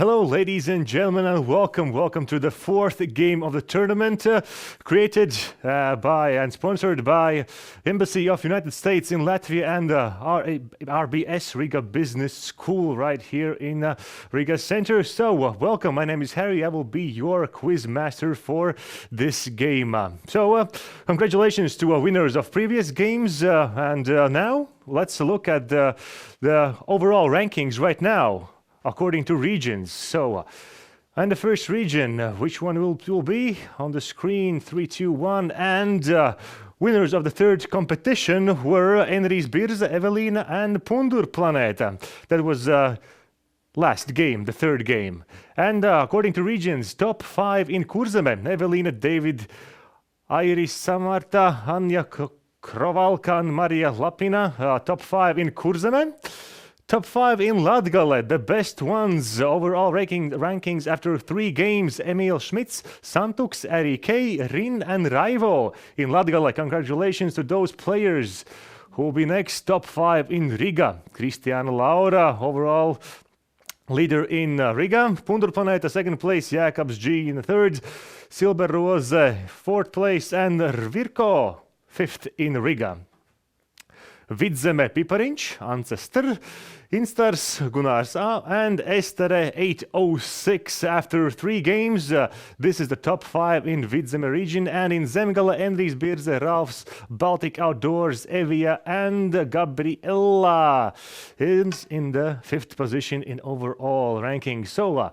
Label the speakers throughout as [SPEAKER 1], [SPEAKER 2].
[SPEAKER 1] Hello, ladies and gentlemen, and welcome to the fourth game of the tournament, created by and sponsored by Embassy of United States in Latvia and RBS Riga Business School right here in Riga Center. So, welcome. My name is Harry. I will be your quiz master for this game. Congratulations to winners of previous games, and now let's look at the overall rankings right now, according to regions. So, and the first region, which one will be on the screen? 3, 2, 1, and winners of the third competition were Enrijas Birze, Evelina, and Pundur Planeta. That was last game, the third game. And according to regions, top 5 in Kurzeme: Evelina, David, Iris Samarta, Anja Krovalka, and Maria Lapina. Top 5 in Kurzeme. Top 5 in Latgale, the best ones overall rankings after 3 games: Emil Schmitz, Santuks, Erike, Rin, and Raivo in Latgale. Congratulations to those players. Who will be next? Top 5 in Riga: Cristiana Laura, overall leader in Riga. Pundur Planeta, second place. Jakobs G in the third. Silber Rose, fourth place. And Virko, fifth in Riga. Vidzeme Pipariņš, Ancestor, Instars, Gunārs A, and Estere 806 after 3 games. This is the top 5 in Vidzeme region, and in Zemgale, Enrijas Birze, Ralfs, Baltic Outdoors, Evija, and Gabriela is in the 5th position in overall ranking. So,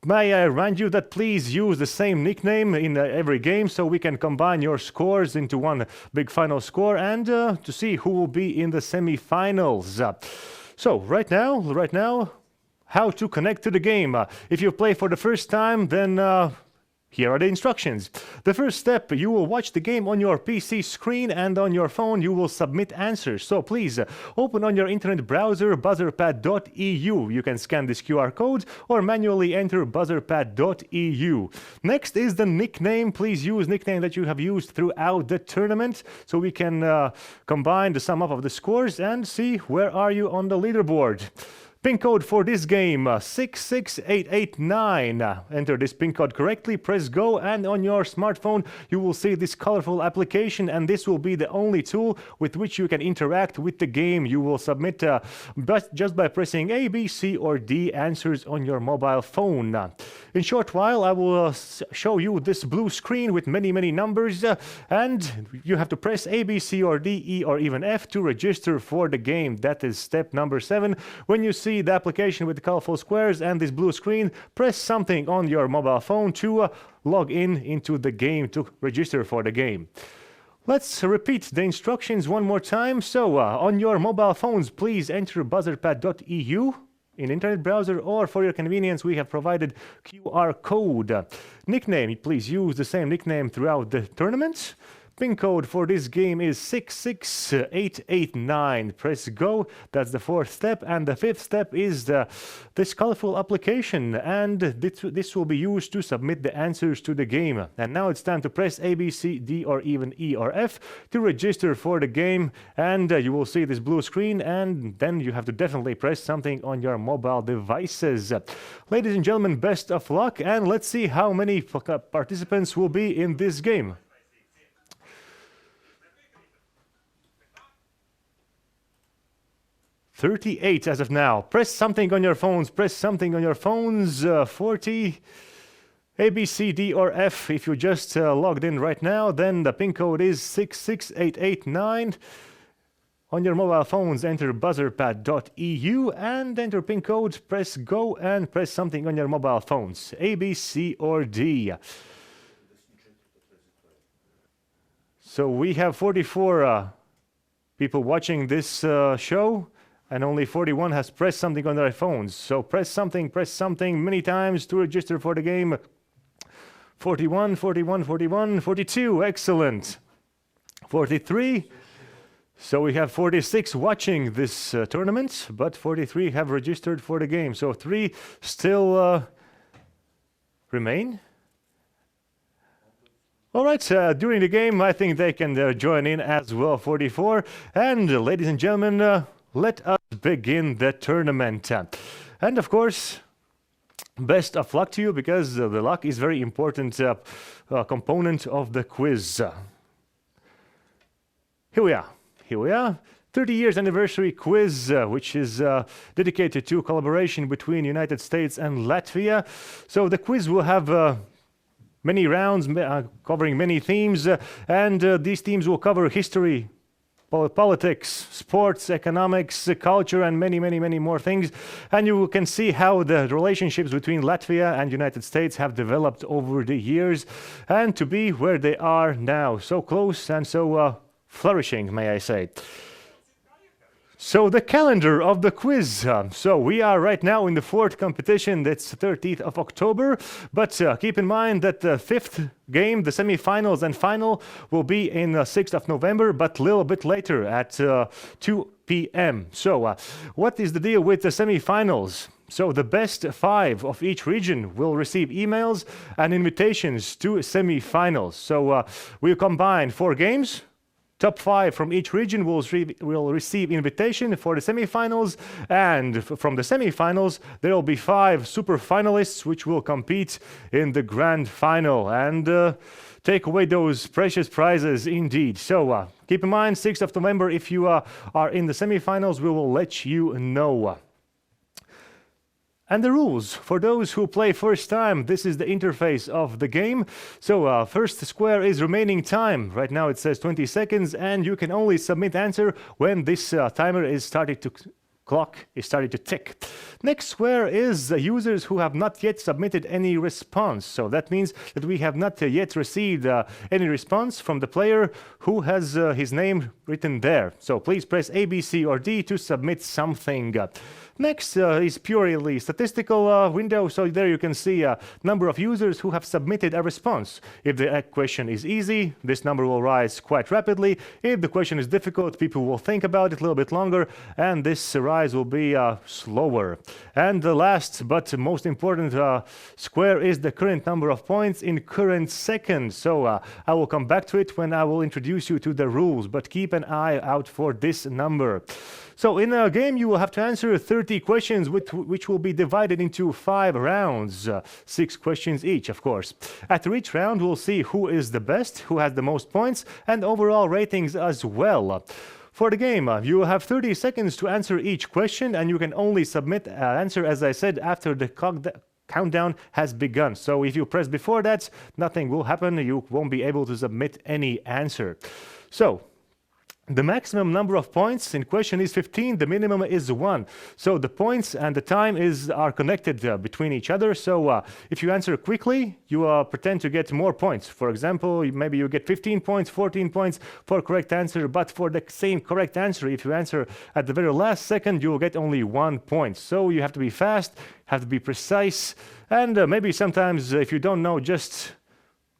[SPEAKER 1] may I remind you that please use the same nickname in every game so we can combine your scores into one big final score and to see who will be in the semi-finals. So right now, how to connect to the game. If you play for the first time, then here are the instructions. The first step, you will watch the game on your PC screen, and on your phone you will submit answers. So please open on your internet browser buzzerpad.eu. You can scan this QR code or manually enter buzzerpad.eu. Next is the nickname. Please use nickname that you have used throughout the tournament so we can combine the sum up of the scores and see where are you on the leaderboard. PIN code for this game, 66889. Enter this PIN code correctly, press go, and on your smartphone you will see this colorful application, and this will be the only tool with which you can interact with the game. You will submit just by pressing A, B, C, or D answers on your mobile phone. In short while, I will show you this blue screen with many numbers, and you have to press A, B, C, or D, E, or even F to register for the game. That is step number 7. When you see the application with the colorful squares and this blue screen, press something on your mobile phone to log into the game, to register for the game. Let's repeat the instructions one more time. So on your mobile phones, please enter buzzerpad.eu in internet browser, or for your convenience we have provided QR code. Nickname, please use the same nickname throughout the tournament. PIN code for this game is 66889. Press go. That's the 4th step. And the 5th step is this colorful application. And this will be used to submit the answers to the game. And now it's time to press A, B, C, D, or even E or F to register for the game. And you will see this blue screen. And then you have to definitely press something on your mobile devices. Ladies and gentlemen, best of luck. And let's see how many participants will be in this game. 38 as of now. Press something on your phones. 40, A, B, C, D, or F. If you just logged in right now, then the PIN code is 66889. On your mobile phones, enter buzzerpad.eu and enter PIN code, press go, and press something on your mobile phones. A, B, C, or D. So we have 44 people watching this show, and only 41 has pressed something on their phones. So press something many times to register for the game. 41, 41, 41, 42, excellent. 43. So we have 46 watching this tournament, but 43 have registered for the game. So 3 still remain. All right, during the game, I think they can join in as well, 44. And ladies and gentlemen, let us begin the tournament. And of course, best of luck to you, because the luck is very important component of the quiz. Here we are. 30 years anniversary quiz, which is dedicated to collaboration between United States and Latvia. So the quiz will have many rounds covering many themes, and these themes will cover history, politics, sports, economics, culture, and many more things. And you can see how the relationships between Latvia and United States have developed over the years, and to be where they are now, so close and so flourishing, may I say. So the calendar of the quiz. So we are right now in the fourth competition. That's 30th of October. But keep in mind that the fifth game, the semi-finals and final, will be in 6th of November, but a little bit later at 2 p.m. So what is the deal with the semi-finals? So the best 5 of each region will receive emails and invitations to semi-finals. So we'll combine 4 games. Top 5 from each region will receive invitation for the semi-finals, and from the semi-finals there will be 5 super finalists which will compete in the grand final and take away those precious prizes indeed. So keep in mind, 6th of November, if you are in the semi-finals, we will let you know. And the rules, for those who play first time, this is the interface of the game. So first square is remaining time. Right now it says 20 seconds, and you can only submit answer when this timer is clock is starting to tick. Next square is users who have not yet submitted any response. So that means that we have not yet received any response from the player who has his name written there. So please press A, B, C, or D to submit something. Next is purely statistical window. So there you can see a number of users who have submitted a response. If the question is easy, this number will rise quite rapidly. If the question is difficult, people will think about it a little bit longer, and this rise will be slower. And the last but most important square is the current number of points in current seconds. So I will come back to it when I will introduce you to the rules, but keep an eye out for this number. So in a game, you will have to answer 30 questions, which will be divided into 5 rounds, 6 questions each, of course. After each round, we'll see who is the best, who has the most points, and overall ratings as well. For the game, you will have 30 seconds to answer each question, and you can only submit an answer, as I said, after the countdown has begun. So if you press before that, nothing will happen. You won't be able to submit any answer. So the maximum number of points in question is 15, the minimum is 1. So the points and the time are connected between each other. So if you answer quickly, you pretend to get more points. For example, maybe you get 15 points, 14 points for correct answer, but for the same correct answer, if you answer at the very last second, you will get only 1 point. So you have to be fast, have to be precise, and maybe sometimes if you don't know, just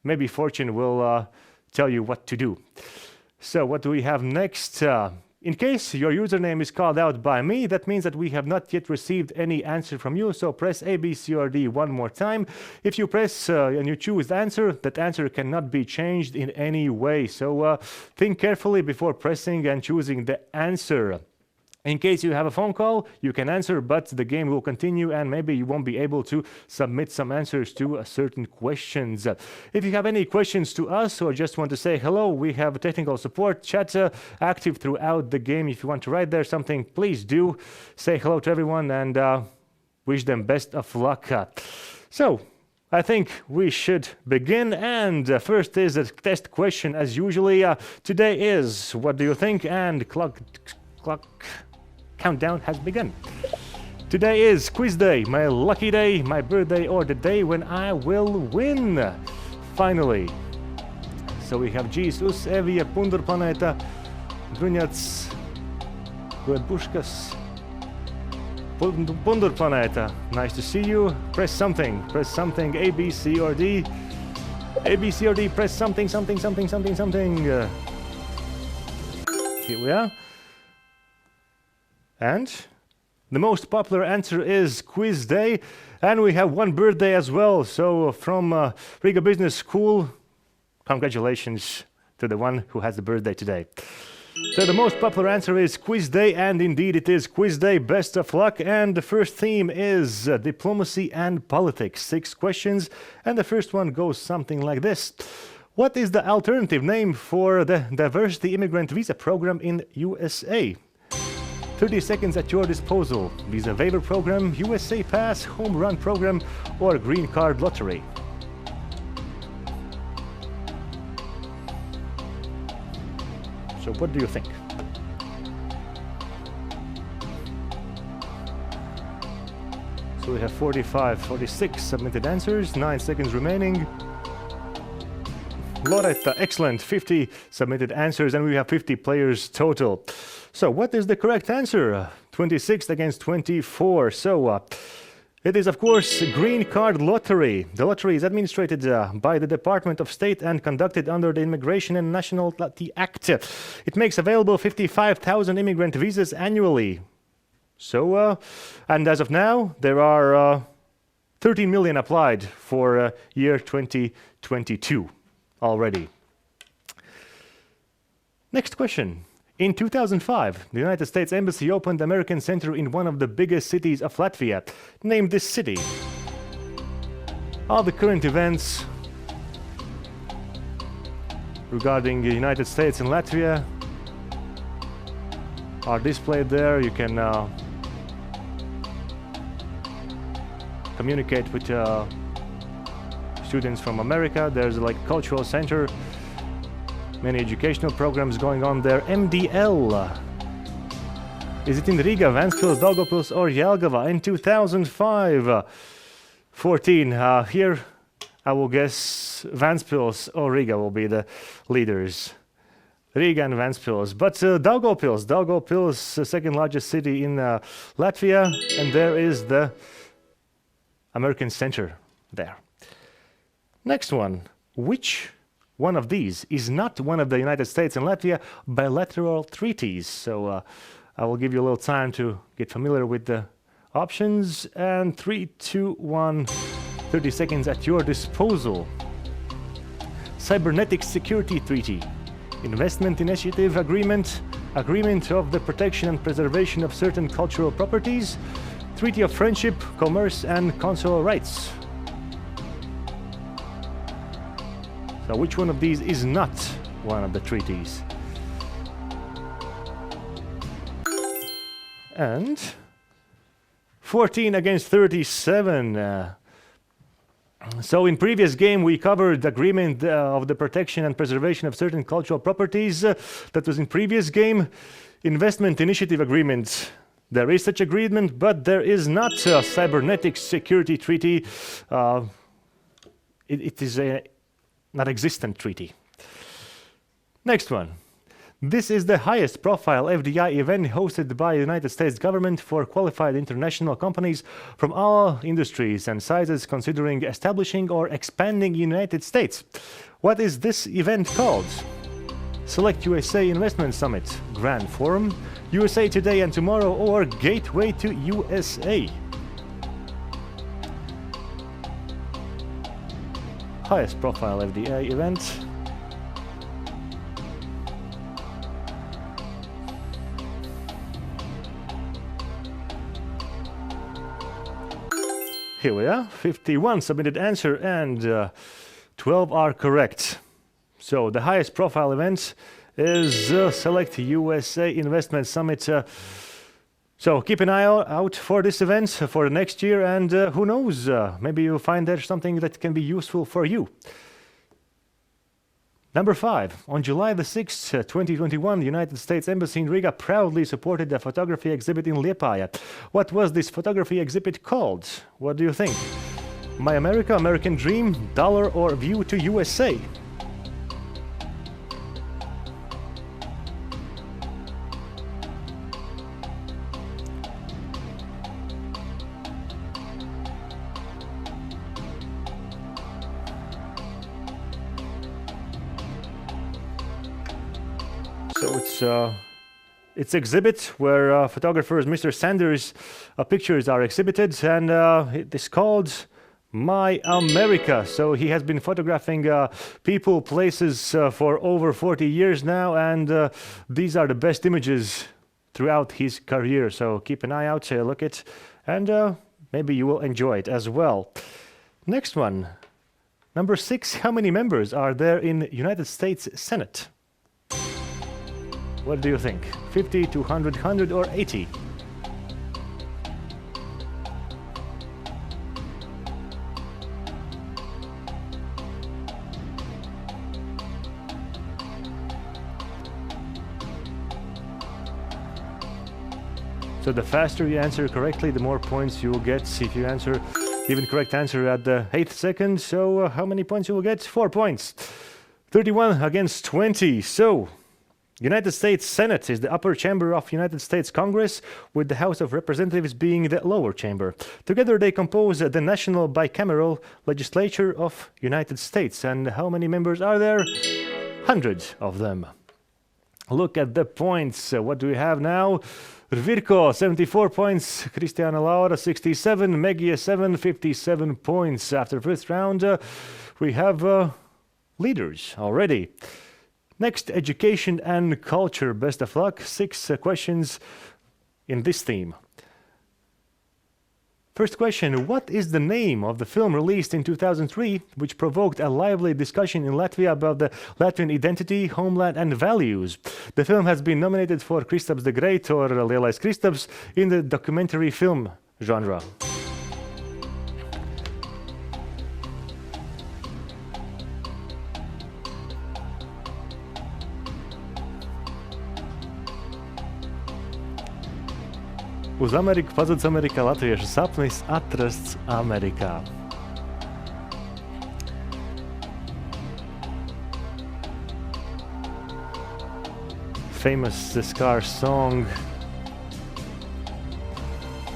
[SPEAKER 1] maybe fortune will tell you what to do. So what do we have next? In case your username is called out by me, that means that we have not yet received any answer from you. So press A, B, C, or D one more time. If you press and you choose the answer, that answer cannot be changed in any way. So think carefully before pressing and choosing the answer. In case you have a phone call, you can answer, but the game will continue and maybe you won't be able to submit some answers to certain questions. If you have any questions to us or just want to say hello, we have a technical support chat active throughout the game. If you want to write there something, please do. Say hello to everyone and wish them best of luck. So I think we should begin, and first is a test question as usually. Today is, what do you think? And clock countdown has begun. Today is quiz day, my lucky day, my birthday, or the day when I will win. Finally. So we have Jesus, Evija, Pundur Planeta, Bruņats, Buškas, Pundur Planeta. Nice to see you. Press something, A, B, C, or D. A, B, C, or D, press something. Here we are. And the most popular answer is quiz day, and we have one birthday as well. So from Riga Business School, congratulations to the one who has the birthday today. So the most popular answer is quiz day, and indeed it is quiz day. Best of luck. And the first theme is diplomacy and politics. 6 questions, and the first one goes something like this. What is the alternative name for the diversity immigrant visa program in USA? 30 seconds at your disposal. Visa waiver program, USA Pass, home run program, or green card lottery? So what do you think? So we have 46 submitted answers, 9 seconds remaining. Loretta, excellent, 50 submitted answers, and we have 50 players total. So what is the correct answer? 26 against 24. So it is, of course, green card lottery. The lottery is administered by the Department of State and conducted under the Immigration and Nationality Act. It makes available 55,000 immigrant visas annually. So, and as of now, there are 13 million applied for year 2022 already. Next question. In 2005, the United States Embassy opened the American Center in one of the biggest cities of Latvia. Name this city. All the current events regarding the United States and Latvia are displayed there. You can communicate with students from America. There's like cultural center. Many educational programs going on there. MDL. Is it in Riga, Ventspils, Daugavpils, or Jelgava? In 2005, 14. Here, I will guess Ventspils or Riga will be the leaders. Riga and Ventspils. But Daugavpils, second largest city in Latvia, and there is the American Center there. Next one. Which one of these is not one of the United States and Latvia bilateral treaties? So I will give you a little time to get familiar with the options. And 3, 2, 1, 30 seconds at your disposal. Cybernetic Security Treaty, Investment Initiative Agreement, Agreement of the Protection and Preservation of Certain Cultural Properties, Treaty of Friendship, Commerce and Consular Rights. So which one of these is not one of the treaties? And 14 against 37. So in previous game we covered the agreement of the protection and preservation of certain cultural properties. That was in previous game. Investment Initiative Agreement. There is such agreement, but there is not a Cybernetic Security Treaty. It is a not existent treaty. Next one. This is the highest profile FDI event hosted by the United States government for qualified international companies from all industries and sizes considering establishing or expanding United States. What is this event called? Select USA Investment Summit, Grand Forum, USA Today and Tomorrow, or Gateway to USA. Highest profile FDI event. Here we are, 51 submitted answer, and 12 are correct. So the highest profile event is Select USA Investment Summit. So keep an eye out for this event for the next year, and who knows, maybe you'll find there's something that can be useful for you. Number 5. On July the 6th, 2021, the United States Embassy in Riga proudly supported a photography exhibit in Liepāja. What was this photography exhibit called? What do you think? My America, American Dream, Dollar, or View to USA? So it's exhibit where photographers Mr. Sanders' pictures are exhibited, and it is called My America. So he has been photographing people, places for over 40 years now, and these are the best images throughout his career. So keep an eye out, look it, and maybe you will enjoy it as well. Next one. Number 6. How many members are there in United States Senate? What do you think? 50, 200, 100, or 80? So the faster you answer correctly, the more points you will get. If you answer even correct answer at the 8th second, so how many points you will get? 4 points. 31 against 20. So United States Senate is the upper chamber of United States Congress, with the House of Representatives being the lower chamber. Together they compose the National Bicameral Legislature of United States. And how many members are there? 100 of them. Look at the points. What do we have now? Virko, 74 points. Cristiana Laura, 67. Megia, 57 points. After first round, we have leaders already. Next, education and culture. Best of luck. 6 questions in this theme. First question, what is the name of the film released in 2003 which provoked a lively discussion in Latvia about the Latvian identity, homeland and values? The film has been nominated for Kristaps the Great or Lielais Kristaps in the documentary film genre. Uz Ameriku pazuds Amerikā, latviešu sapnis atrasts Amerikā. Famous Scar song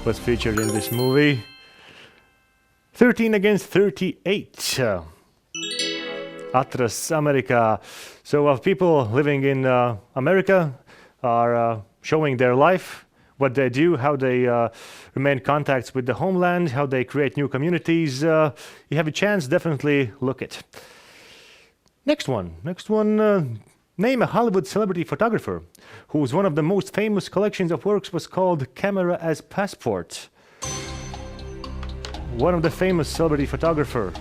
[SPEAKER 1] was featured in this movie. 13 against 38. Atrasts Amerikā. So people living in America are showing their life, what they do, how they remain in contact with the homeland, how they create new communities. You have a chance, definitely look it. Next one. Name a Hollywood celebrity photographer whose one of the most famous collections of works was called Camera as Passport. One of the famous celebrity photographer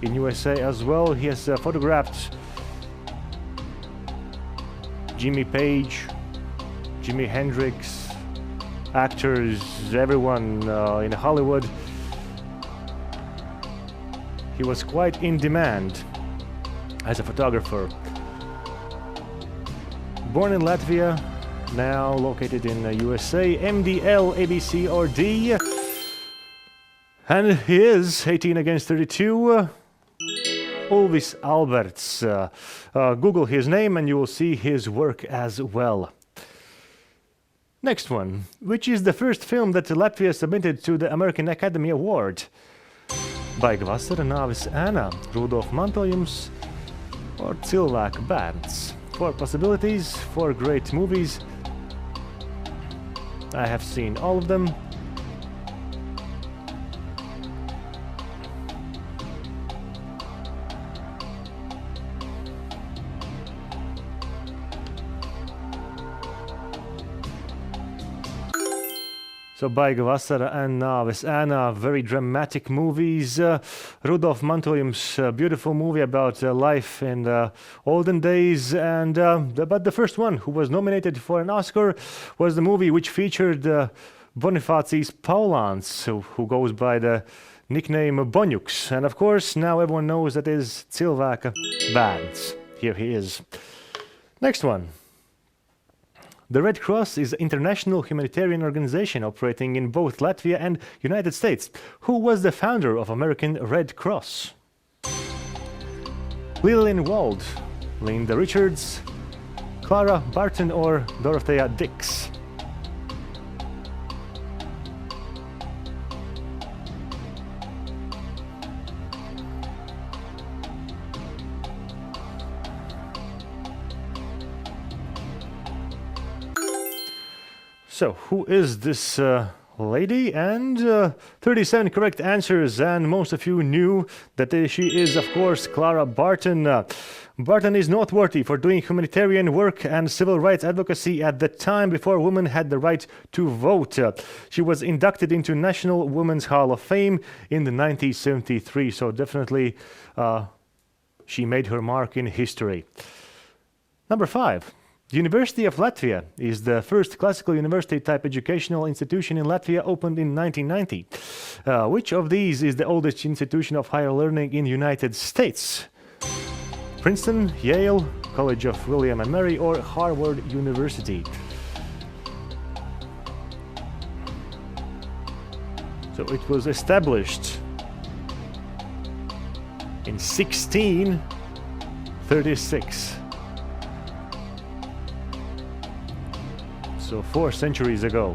[SPEAKER 1] in USA as well. He has photographed Jimmy Page, Jimi Hendrix, actors, everyone in Hollywood. He was quite in demand as a photographer. Born in Latvia, now located in USA, MDL, ABC or D. And he is 18 against 32. Ulvis Alberts. Google his name and you will see his work as well. Next one. Which is the first film that Latvia submitted to the American Academy Award? Baiga vasara, Nāves ēnā, Rudolf mantojums, or Cilvēka bērns? 4 possibilities, 4 great movies. I have seen all of them. So Baiga vasara and Nāves ēnā, very dramatic movies. Rudolf mantojums, beautiful movie about life in the olden days. And but the first one who was nominated for an Oscar was the movie which featured Bonifācijs Paulāns, who goes by the nickname Boņuks. And of course, now everyone knows that is Cilvēka bērns. Here he is. Next one. The Red Cross is an international humanitarian organization operating in both Latvia and United States. Who was the founder of American Red Cross? Lillian Wald, Linda Richards, Clara Barton or Dorothea Dix? So, who is this lady, and 37 correct answers, and most of you knew that she is, of course, Clara Barton. Barton is noteworthy for doing humanitarian work and civil rights advocacy at the time before women had the right to vote. She was inducted into National Women's Hall of Fame in 1973, so definitely she made her mark in history. Number 5. The University of Latvia is the first classical university-type educational institution in Latvia, opened in 1990. Which of these is the oldest institution of higher learning in the United States? Princeton, Yale, College of William and Mary, or Harvard University? So it was established in 1636. So 4 centuries ago.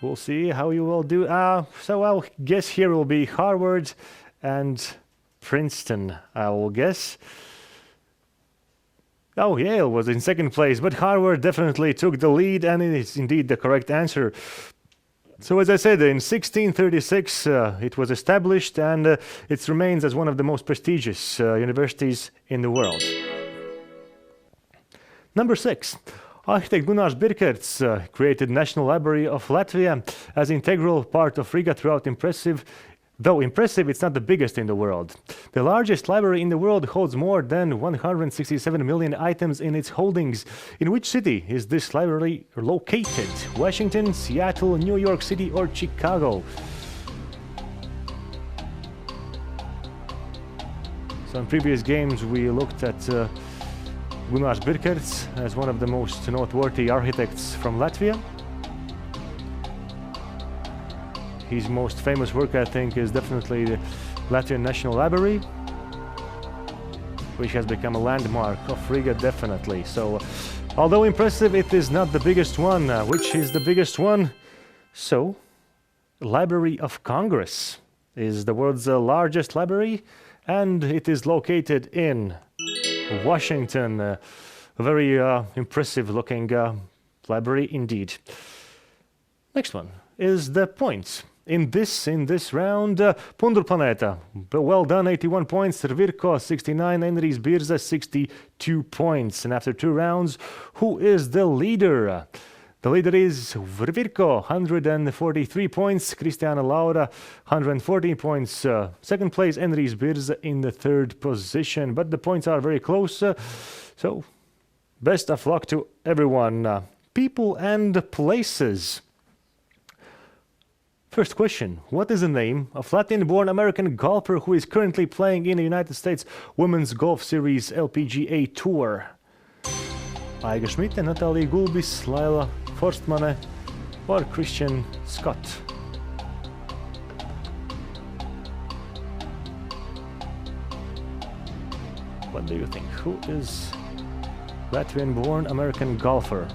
[SPEAKER 1] We'll see how you will do. So I'll guess here will be Harvard and Princeton, I will guess. Oh, Yale was in second place, but Harvard definitely took the lead, and it is indeed the correct answer. So as I said, in 1636 it was established, and it remains as one of the most prestigious universities in the world. Number 6. Architect Gunārs Birkerts created National Library of Latvia as integral part of Riga throughout impressive. Though impressive, it's not the biggest in the world. The largest library in the world holds more than 167 million items in its holdings. In which city is this library located? Washington, Seattle, New York City, or Chicago? So in previous games we looked at Gunārs Birkerts as one of the most noteworthy architects from Latvia. His most famous work, I think, is definitely the Latvian National Library, which has become a landmark of Riga, definitely. So, although impressive, it is not the biggest one. Which is the biggest one? So, Library of Congress is the world's largest library, and it is located in Washington. A very impressive looking library indeed. Next one is the points. In this round, Pundurplanēta, well done, 81 points, Rvirko 69, Enrijs Birza 62 points. And after 2 rounds, who is the leader? The leader is Rvirko, 143 points, Kristiāna Laura, 114 points. Second place, Enrijs Birza in the 3rd position, but the points are very close, so best of luck to everyone. People and places. First question, what is the name of Latvian-born American golfer who is currently playing in the United States Women's Golf Series LPGA Tour? Aiga Šmite, Natālija Gulbis, Laila Forstmane, or Christian Scott? What do you think? Who is Latvian-born American golfer?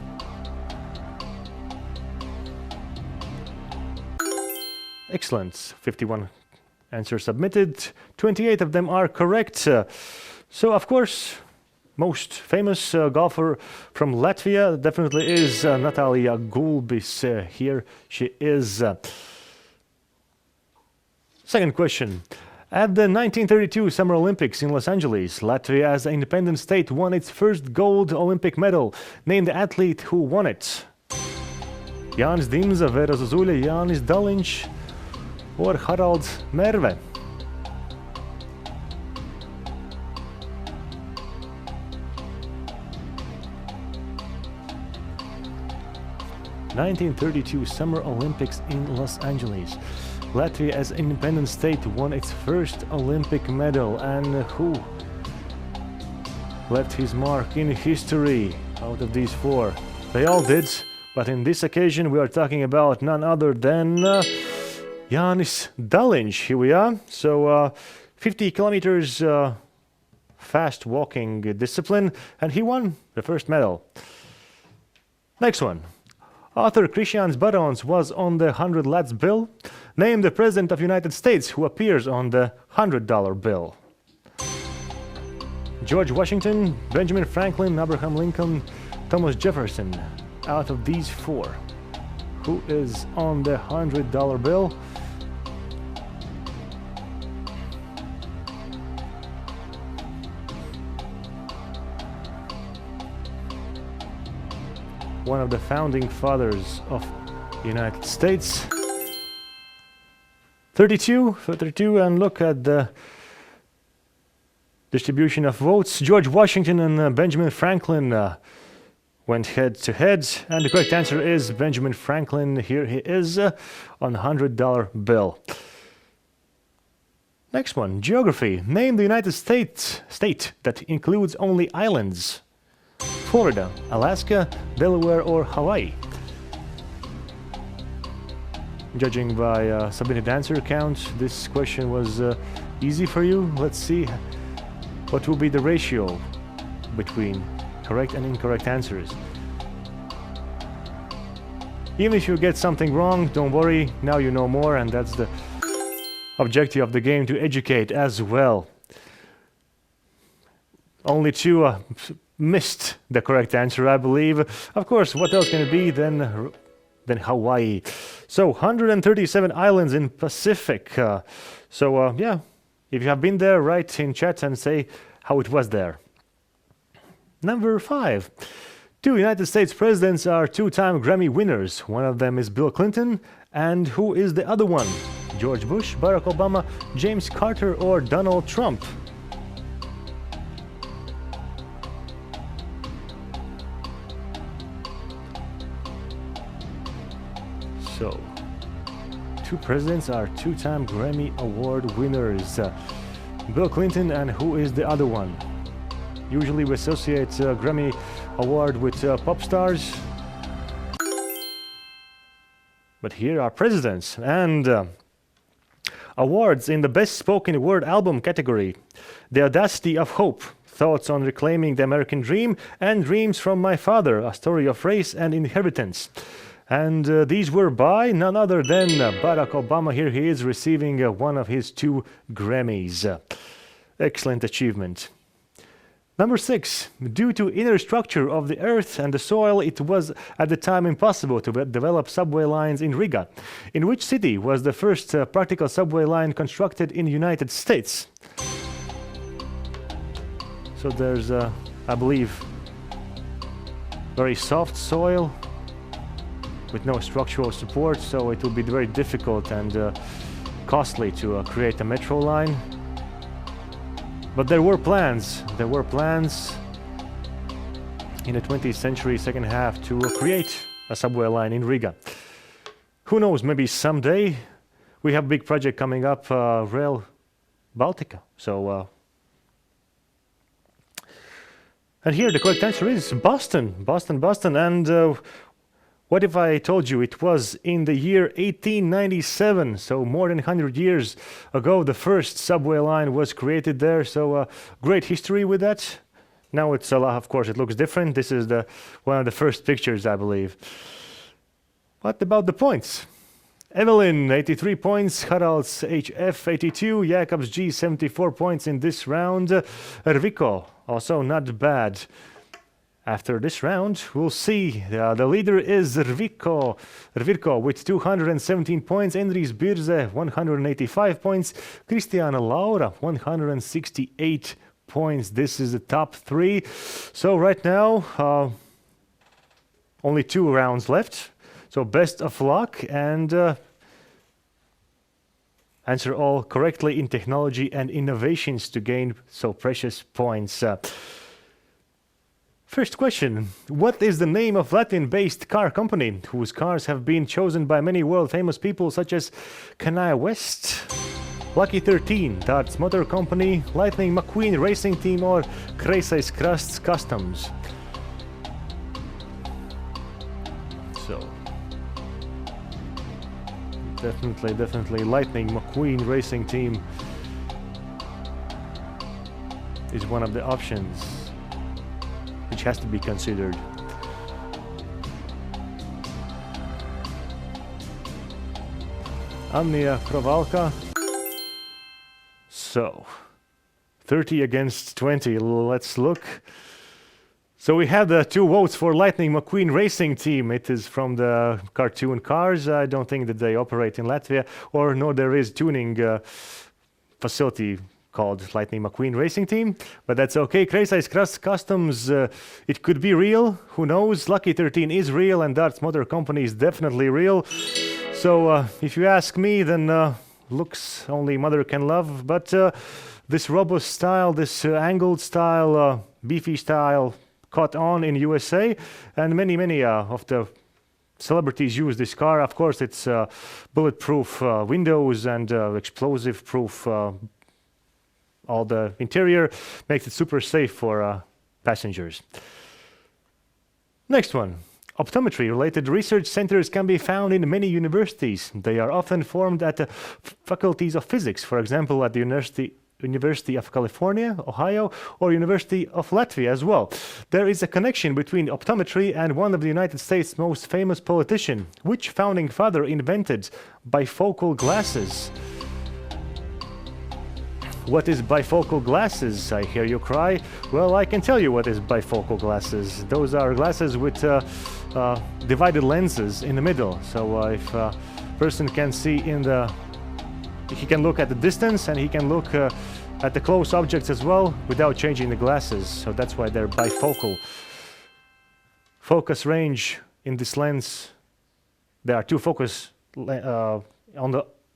[SPEAKER 1] Excellent. 51 answers submitted. 28 of them are correct. So, of course, most famous golfer from Latvia definitely is Natālija Gulbis. Here she is. Second question. At the 1932 Summer Olympics in Los Angeles, Latvia as an independent state won its first gold Olympic medal. Name the athlete who won it. Jānis Dimza, Vera Zuzuļa, Jānis Daliņš, or Haralds Merve? (1932) Summer Olympics in Los Angeles. Latvia as an independent state won its first Olympic medal, and who left his mark in history out of these 4? They all did, but in this occasion we are talking about none other than Jānis Daliņš. Here we are. So 50 kilometers fast walking discipline, and he won the first medal. Next one. Author Krišjāns Barons was on the 100 Lats bill. Name the President of the United States who appears on the $100 bill. George Washington, Benjamin Franklin, Abraham Lincoln, Thomas Jefferson. Out of these 4, Who is on the $100 bill? One of the founding fathers of the United States. 32, and look at the distribution of votes. George Washington and Benjamin Franklin went head to head, and the correct answer is Benjamin Franklin. Here he is on $100 bill. Next one, geography. Name the United States state that includes only islands. Florida, Alaska, Delaware, or Hawaii? Judging by submitted answer count, this question was easy for you. Let's see what will be the ratio between correct and incorrect answers. Even if you get something wrong, don't worry, now you know more, and that's the objective of the game, to educate as well. Only two missed the correct answer, I believe. Of course, what else can it be than Hawaii? So 137 islands in Pacific. Yeah, if you have been there, write in chat and say how it was there. Number 5. 2 United States presidents are 2-time Grammy winners. One of them is Bill Clinton, and who is the other one? George Bush, Barack Obama, James Carter, or Donald Trump? So, 2 presidents are 2-time Grammy Award winners. Bill Clinton, and who is the other one? Usually we associate Grammy Award with pop stars. But here are presidents and awards in the Best Spoken Word Album category. The Audacity of Hope, Thoughts on Reclaiming the American Dream, and Dreams from My Father, A Story of Race and Inheritance. And these were by none other than Barack Obama. Here he is receiving one of his 2 Grammys. Excellent achievement. Number 6. Due to inner structure of the earth and the soil, it was at the time impossible to develop subway lines in Riga. In which city was the first practical subway line constructed in the United States? So there's, I believe, very soft soil with no structural support, so it will be very difficult and costly to create a metro line. But there were plans in the 20th century, second half, to create a subway line in Riga. Who knows, maybe someday. We have a big project coming up, Rail Baltica. So, and here the correct answer is Boston. And what if I told you it was in the year 1897, so more than 100 years ago, the first subway line was created there, so great history with that. Now it's a lot, of course, it looks different. This is one of the first pictures, I believe. What about the points? Evelyn, 83 points, Haralds HF, 82, Jakobs G, 74 points in this round. Erviko, also not bad. After this round, we'll see. The leader is Rviko with 217 points, Endris Birze 185 points, Cristiana Laura 168 points. This is the top 3. So right now, only 2 rounds left. So best of luck and answer all correctly in technology and innovations to gain so precious points. First question, what is the name of Latvian-based car company whose cars have been chosen by many world-famous people such as Kanye West, Lucky 13, Darts Motor Company, Lightning McQueen Racing Team, or Kreisais Krasts Customs? So, definitely Lightning McQueen Racing Team is one of the options which has to be considered. Anja Krovalka. So, 30 against 20. Let's look. So we had 2 votes for Lightning McQueen Racing Team. It is from the cartoon Cars. I don't think that they operate in Latvia, or nor there is tuning facility called Lightning McQueen Racing Team, but that's okay. Kreisais Customs, it could be real, who knows? Lucky 13 is real, and Darts Motor Company is definitely real. So if you ask me, then looks only mother can love, but this robust style, this angled style, beefy style, caught on in USA, and many of the celebrities use this car. Of course, it's bulletproof windows and explosive-proof. All the interior makes it super safe for passengers. Next one. Optometry-related research centers can be found in many universities. They are often formed at the faculties of physics, for example, at the University of California, Ohio, or University of Latvia as well. There is a connection between optometry and one of the United States' most famous politicians. Which founding father invented bifocal glasses? What is bifocal glasses? I hear you cry. Well, I can tell you what is bifocal glasses. Those are glasses with divided lenses in the middle. So if a person can see he can look at the distance, and he can look at the close objects as well without changing the glasses. So that's why they're bifocal. Focus range in this lens, there are 2 focus on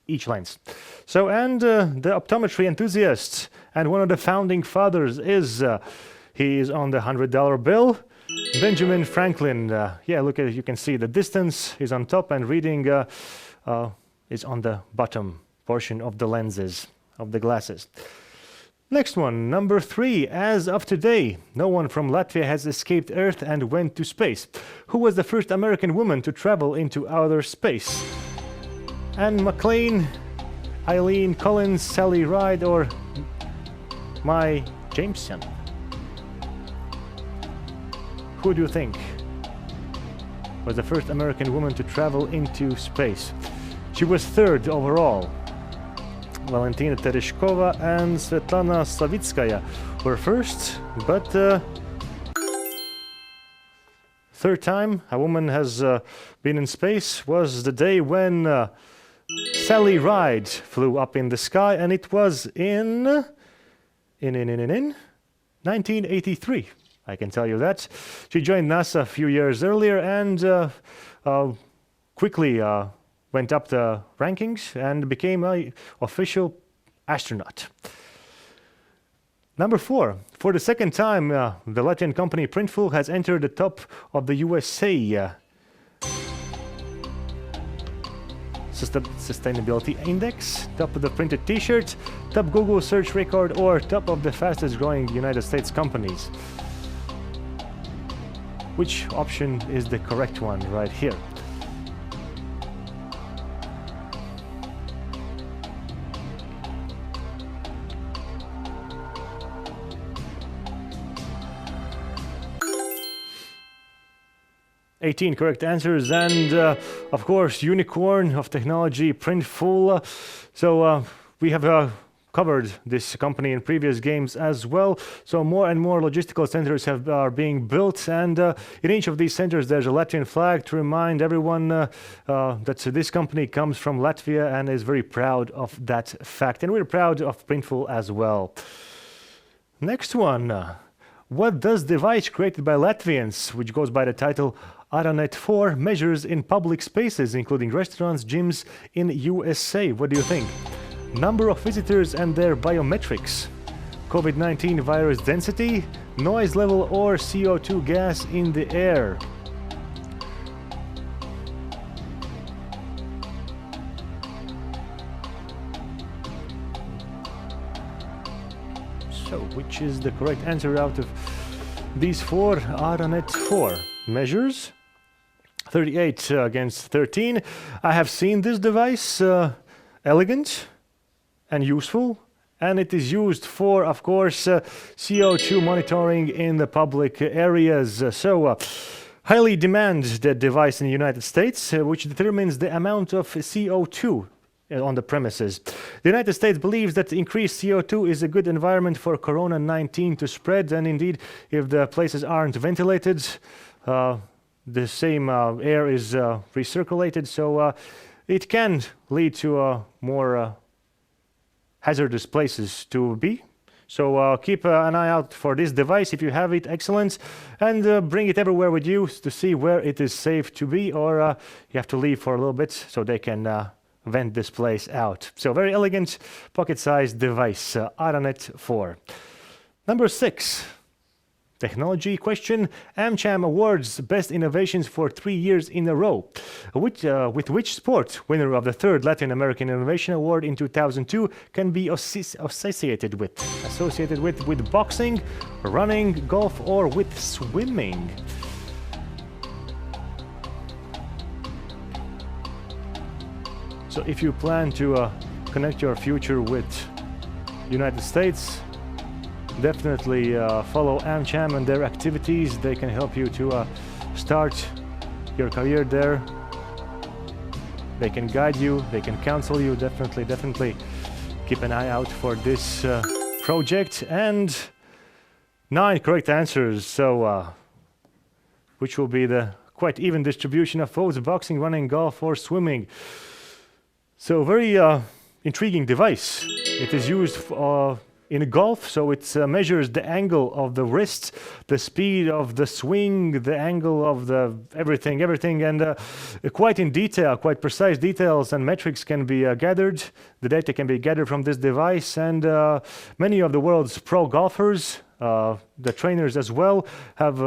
[SPEAKER 1] each lens. So, and the optometry enthusiast and one of the founding fathers is, he is on the $100 bill, Benjamin Franklin. Yeah, look at it, you can see the distance is on top, and reading is on the bottom portion of the lenses of the glasses. Next one, number 3. As of today, no one from Latvia has escaped Earth and went to space. Who was the first American woman to travel into outer space? Anne McLean, Eileen Collins, Sally Ride, or Mae Jemison? Who do you think was the first American woman to travel into space? She was 3rd overall. Valentina Tereshkova and Svetlana Savitskaya were first, but 3rd time a woman has been in space was the day when Sally Ride flew up in the sky, and it was in 1983. I can tell you that. She joined NASA a few years earlier and quickly went up the rankings and became an official astronaut. Number 4. For the 2nd time, the Latvian company Printful has entered the top of the USA Sustainability Index, top of the printed t-shirt, top Google search record, or top of the fastest growing United States companies. Which option is the correct one right here? $18 correct answers, and of course, unicorn of technology, Printful. So we have covered this company in previous games as well. So more and more logistical centers are being built, and in each of these centers there's a Latvian flag to remind everyone that this company comes from Latvia and is very proud of that fact. And we're proud of Printful as well. Next one. What does device created by Latvians, which goes by the title Aranet 4, measures in public spaces, including restaurants, gyms in USA? What do you think? Number of visitors and their biometrics, COVID-19 virus density, noise level, or CO2 gas in the air? So, which is the correct answer out of these 4? Aranet 4 measures 38 against 13. I have seen this device, elegant and useful, and it is used for, of course, CO2 monitoring in the public areas. So, highly demand the device in the United States, which determines the amount of CO2 on the premises. The United States believes that increased CO2 is a good environment for corona-19 to spread, and indeed, if the places aren't ventilated, the same air is recirculated, so it can lead to more hazardous places to be. So keep an eye out for this device if you have it, excellent, and bring it everywhere with you to see where it is safe to be, or you have to leave for a little bit so they can vent this place out. So very elegant pocket-sized device, Aranet 4. Number 6. Technology question. AmCham awards best innovations for 3 years in a row. With which sport winner of the 3rd Latin American Innovation Award in 2002 can be associated with? With boxing, running, golf, or with swimming? So if you plan to connect your future with United States, definitely follow AmCham and their activities. They can help you to start your career there. They can guide you, they can counsel you. Definitely keep an eye out for this project. And 9 correct answers, so which will be the quite even distribution of votes: boxing, running, golf, or swimming. So very intriguing device. It is used in golf, so it measures the angle of the wrist, the speed of the swing, the angle of the everything, and quite in detail, quite precise details and metrics can be gathered. The data can be gathered from this device, and many of the world's pro golfers, the trainers as well, have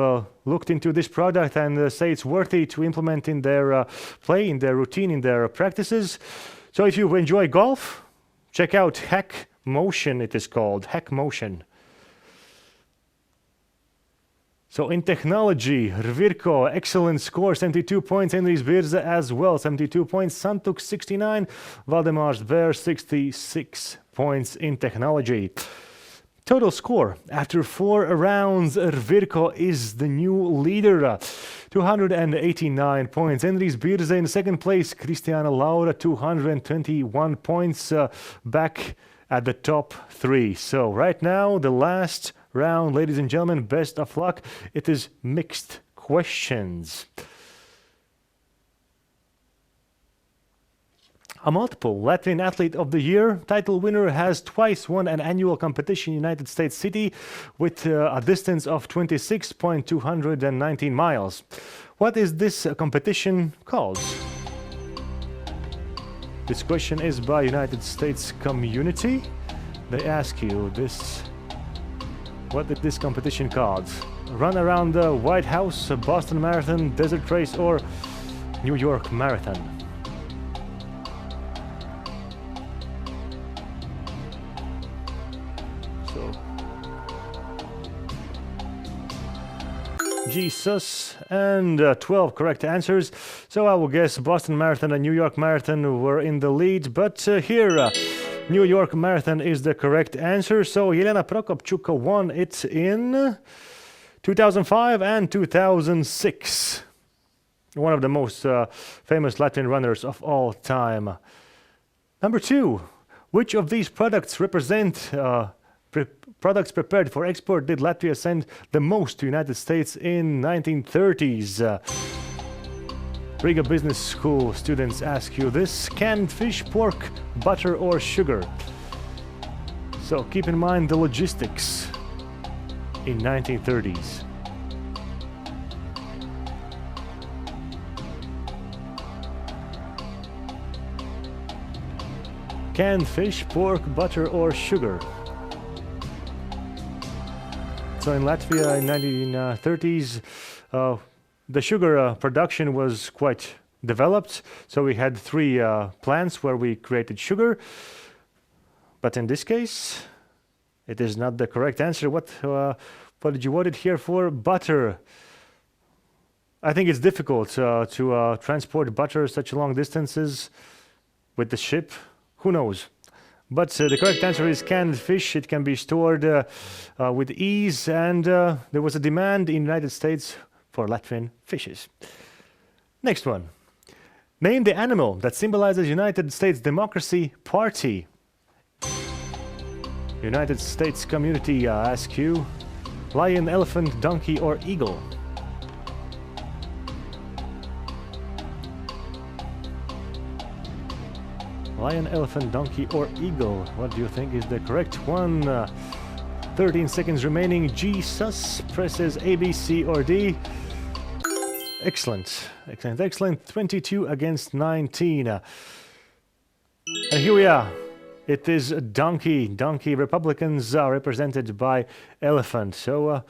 [SPEAKER 1] looked into this product and say it's worthy to implement in their play, in their routine, in their practices. So if you enjoy golf, check out Hack Motion, it is called, Hack Motion. So in technology, Rvirko, excellent score, 72 points, Andris Birza as well, 72 points, Santuk 69, Valdemars Ver 66 points in technology. Total score, after 4 rounds, Rvirko is the new leader. 289 points. Andris Birza in second place. Cristiana Laura, 221 points, back at the top 3. So right now, the last round, ladies and gentlemen, best of luck. It is mixed questions. A multiple Latvian Athlete of the Year title winner has twice won an annual competition in United States City with a distance of 26.219 miles. What is this competition called? This question is by United States community. They ask you this. What is this competition called? Run around the White House, Boston Marathon, Desert Race, or New York Marathon? Jesus, and 12 correct answers. So I will guess Boston Marathon and New York Marathon were in the lead, but here New York Marathon is the correct answer. So Yelena Prokopchuka won it in 2005 and 2006. One of the most famous Latvian runners of all time. Number 2, which of these products represent products prepared for export did Latvia send the most to United States in 1930s? Riga Business School students ask you this. Canned fish, pork, butter, or sugar? So keep in mind the logistics in 1930s. Canned fish, pork, butter, or sugar? So in Latvia in 1930s, the sugar production was quite developed. So we had 3 plants where we created sugar. But in this case, it is not the correct answer. What did you want it here for? Butter. I think it's difficult to transport butter such long distances with the ship. Who knows? But the correct answer is canned fish. It can be stored with ease, and there was a demand in the United States for Latvian fishes. Next one. Name the animal that symbolizes United States Democracy Party. United States community, ask you. Lion, elephant, donkey, or eagle? Lion, elephant, donkey, or eagle? What do you think is the correct one? 13 seconds remaining. Jesus presses A, B, C, or D. Excellent. Excellent. Excellent. 22 against 19. And here we are. It is donkey. Donkey. Republicans are represented by elephant. So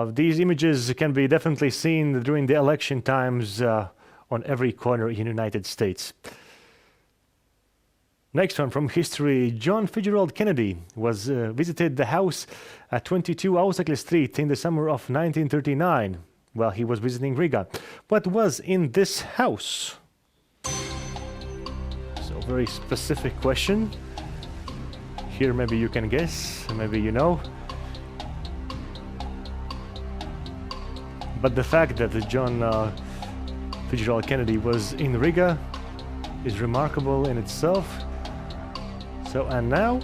[SPEAKER 1] these images can be definitely seen during the election times on every corner in the United States. Next one from history. John Fitzgerald Kennedy was visited the house at 22 Ausekļa Street in the summer of 1939 while he was visiting Riga. What was in this house? So very specific question. Here maybe you can guess, maybe you know. But the fact that John Fitzgerald Kennedy was in Riga is remarkable in itself. So, and now,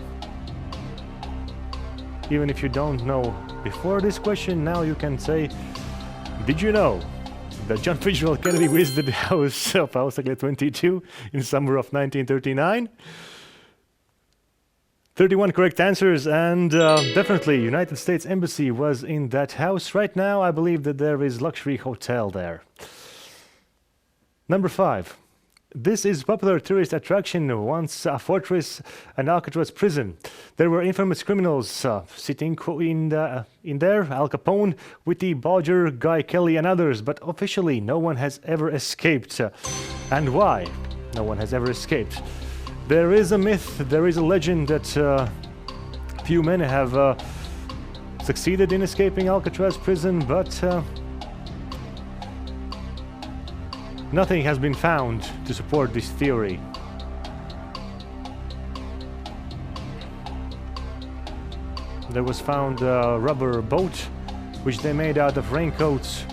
[SPEAKER 1] even if you don't know before this question, now you can say, did you know that John Fitzgerald Kennedy visited the house of Ausekļa 22 in summer of 1939? 31 correct answers, and definitely United States Embassy was in that house. Right now, I believe that there is luxury hotel there. Number 5. This is popular tourist attraction, once a fortress and Alcatraz prison. There were infamous criminals sitting in there, Al Capone, Whitey Bulger, Guy Kelly and others, but officially no one has ever escaped. And why no one has ever escaped? There is a myth, there is a legend that few men have succeeded in escaping Alcatraz prison, but nothing has been found to support this theory. There was found a rubber boat, which they made out of raincoats.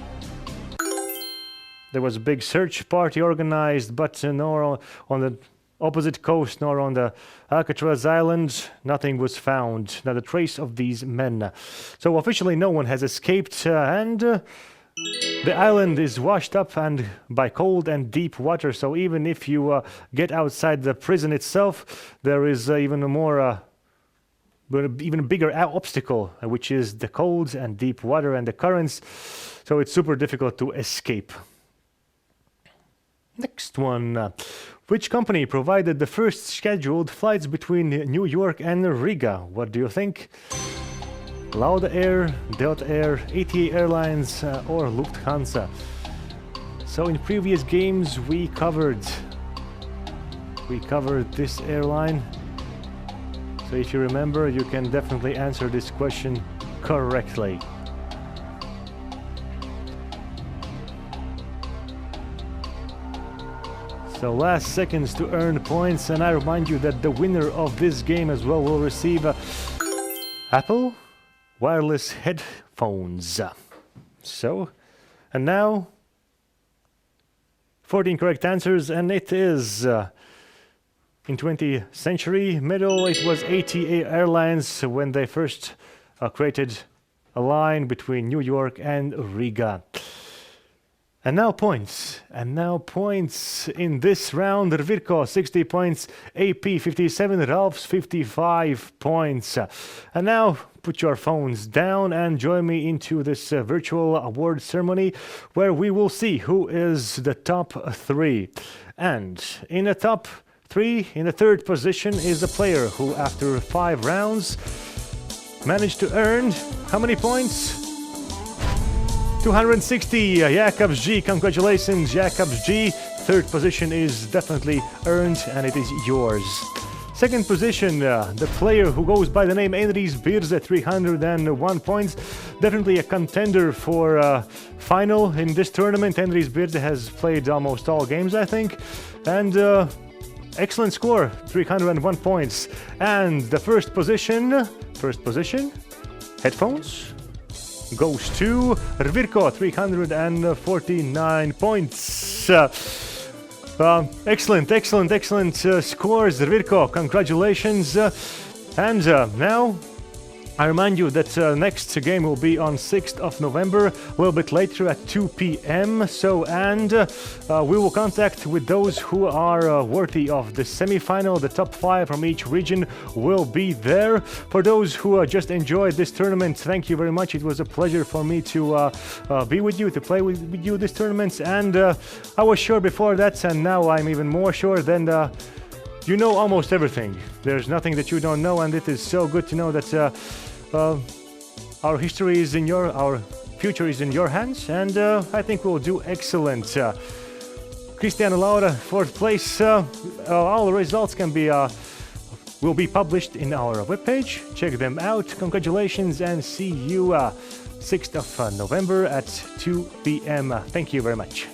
[SPEAKER 1] There was a big search party organized, but nor on the opposite coast nor on the Alcatraz island, nothing was found, not a trace of these men. So officially no one has escaped, and the island is washed up and by cold and deep water, so even if you get outside the prison itself, there is even a bigger obstacle, which is the cold and deep water and the currents, so it's super difficult to escape. Next one. Which company provided the first scheduled flights between New York and Riga? What do you think? Lauda Air, Delta Air, ATA Airlines, or Lufthansa? So in previous games we covered this airline. So if you remember, you can definitely answer this question correctly. So last seconds to earn points, and I remind you that the winner of this game as well will receive Apple wireless headphones. So, and now 14 correct answers, and it is in 20th century middle, it was ATA Airlines when they first created a line between New York and Riga. And now points in this round. Rvirko 60 points, AP 57, Ralph's 55 points. And now put your phones down and join me into this virtual award ceremony where we will see who is the top 3. And in the top 3, in the 3rd position, is a player who after 5 rounds managed to earn how many points? 260, Jakobs G. Congratulations, Jakobs G. 3rd position is definitely earned, and it is yours. 2nd position, the player who goes by the name Enrīs Birze, 301 points. Definitely a contender for final in this tournament. Enrīs Birze has played almost all games, I think. And excellent score, 301 points. And the first position, headphones, goes to Rvirko, 349 points. Excellent scores, Virko. Congratulations. And now I remind you that next game will be on 6th of November, a little bit later at 2 p.m. So, and we will contact with those who are worthy of the semi-final. The top 5 from each region will be there. For those who just enjoyed this tournament, thank you very much. It was a pleasure for me to be with you, to play with you this tournament. And I was sure before that, and now I'm even more sure than you know almost everything. There's nothing that you don't know, and it is so good to know that our history is in our future is in your hands, and I think we'll do excellent. Cristiano Laura, 4th place. All results will be published in our webpage. Check them out. Congratulations, and see you 6th of November at 2 p.m. Thank you very much.